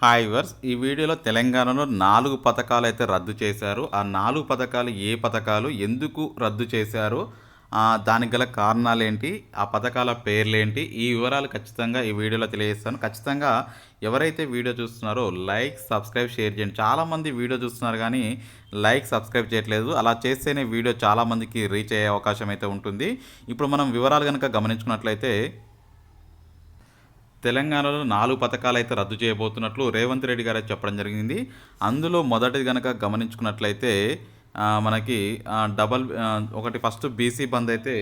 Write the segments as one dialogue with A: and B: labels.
A: Hi verse ఈ వీడియోలో తెలంగాణలో 4 పథకాలైతే రద్దు చేశారు. ఆ 4 పథకాలు ఏ పథకాలు? ఎందుకు రద్దు చేశారు? దానికి గల కారణాలేంటి? ఆ పథకాల పేర్లేంటి? ఈ వివరాలు ఖచ్చితంగా ఈ వీడియోలో తెలియజేస్తాను. ఖచ్చితంగా ఎవరైతే వీడియో చూస్తున్నారో లైక్, సబ్స్క్రైబ్, షేర్ చేయండి. చాలామంది వీడియో చూస్తున్నారు కానీ లైక్, సబ్స్క్రైబ్ చేయట్లేదు. అలా చేస్తేనే వీడియో చాలామందికి రీచ్ అయ్యే అవకాశం అయితే ఉంటుంది. ఇప్పుడు మనం వివరాలు గనుక గమనించుకున్నట్లయితే తెలంగాణలో 4 పథకాలైతే రద్దు చేయబోతున్నట్లు రేవంత్ రెడ్డి గారే చెప్పడం జరిగింది. అందులో మొదటిది గనక గమనించుకున్నట్లయితే మనకి ఒకటి ఫస్ట్ బీసీ బంద్ అయితే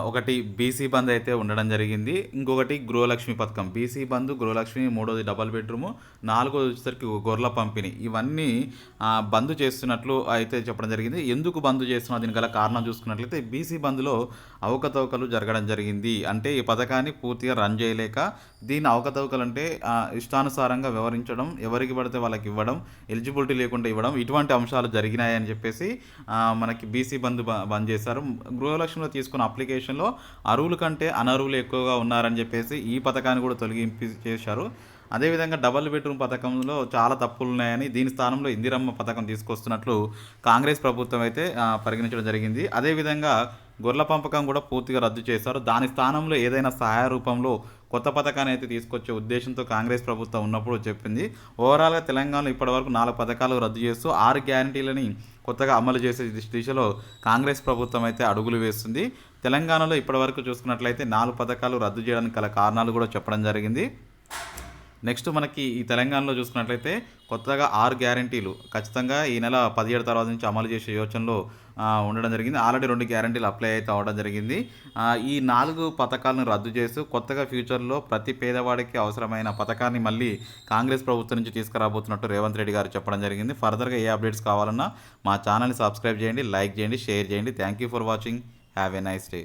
A: ఒకటి బీసీ బంద్ అయితే ఉండడం జరిగింది. ఇంకొకటి గృహలక్ష్మి పథకం. బీసీ బంద్, గృహలక్ష్మి, మూడోది డబల్ బెడ్రూము, నాలుగోది వచ్చేసరికి గొర్రెల పంపిణీ. ఇవన్నీ బంద్ చేస్తున్నట్లు అయితే చెప్పడం జరిగింది. ఎందుకు బంద్ చేస్తున్నా దీనికి గల కారణం చూసుకున్నట్లయితే బీసీ బంద్లో అవకతవకలు జరగడం జరిగింది. అంటే ఈ పథకాన్ని పూర్తిగా రన్ చేయలేక దీని అవకతవకలు అంటే ఇష్టానుసారంగా వ్యవహరించడం, ఎవరికి పడితే వాళ్ళకి ఇవ్వడం, ఎలిజిబిలిటీ లేకుండా ఇవ్వడం, ఇటువంటి అంశాలు జరిగినాయని చెప్పేసి మనకి బీసీ బంద్ చేశారు. గృహలక్ష్మిలో తీసుకున్న అప్లికేషన్లో అర్హుల కంటే అనర్హులు ఎక్కువగా ఉన్నారని చెప్పేసి ఈ పథకాన్ని కూడా తొలగింపు చేశారు. అదేవిధంగా డబల్ బెడ్రూమ్ పథకంలో చాలా తప్పులు ఉన్నాయని దీని స్థానంలో ఇందిరమ్మ పథకం తీసుకొస్తున్నట్లు కాంగ్రెస్ ప్రభుత్వం అయితే పరిగణించడం జరిగింది. అదేవిధంగా గొర్రెల పెంపకం కూడా పూర్తిగా రద్దు చేశారు. దాని స్థానంలో ఏదైనా సహాయ రూపంలో కొత్త పథకాన్ని అయితే తీసుకొచ్చే ఉద్దేశంతో కాంగ్రెస్ ప్రభుత్వం ఉన్నప్పుడు చెప్పింది. ఓవరాల్గా తెలంగాణలో ఇప్పటివరకు 4 పథకాలు రద్దు చేస్తూ 6 గ్యారంటీలని కొత్తగా అమలు చేసే దిశలో కాంగ్రెస్ ప్రభుత్వం అయితే అడుగులు వేస్తుంది. తెలంగాణలో ఇప్పటివరకు చూసుకున్నట్లయితే 4 పథకాలు రద్దు చేయడానికి గల కారణాలు కూడా చెప్పడం జరిగింది. నెక్స్ట్ మనకి ఈ తెలంగాణలో చూసుకున్నట్లయితే కొత్తగా 6 గ్యారంటీలు ఖచ్చితంగా ఈ నెల 17 తర్వాత నుంచి అమలు చేసే యోచనలో ఉండడం జరిగింది. ఆల్రెడీ 2 గ్యారంటీలు అప్లై అయితే అవ్వడం జరిగింది. ఈ 4 పథకాలను రద్దు చేస్తూ కొత్తగా ఫ్యూచర్లో ప్రతి పేదవాడికి అవసరమైన పథకాన్ని మళ్ళీ కాంగ్రెస్ ప్రభుత్వం నుంచి తీసుకురాబోతున్నట్టు రేవంత్ రెడ్డి గారు చెప్పడం జరిగింది. ఫర్దర్గా ఏ అప్డేట్స్ కావాలన్నా మా ఛానల్ని సబ్స్క్రైబ్ చేయండి, లైక్ చేయండి, షేర్ చేయండి. Thank you for watching. Have a nice day.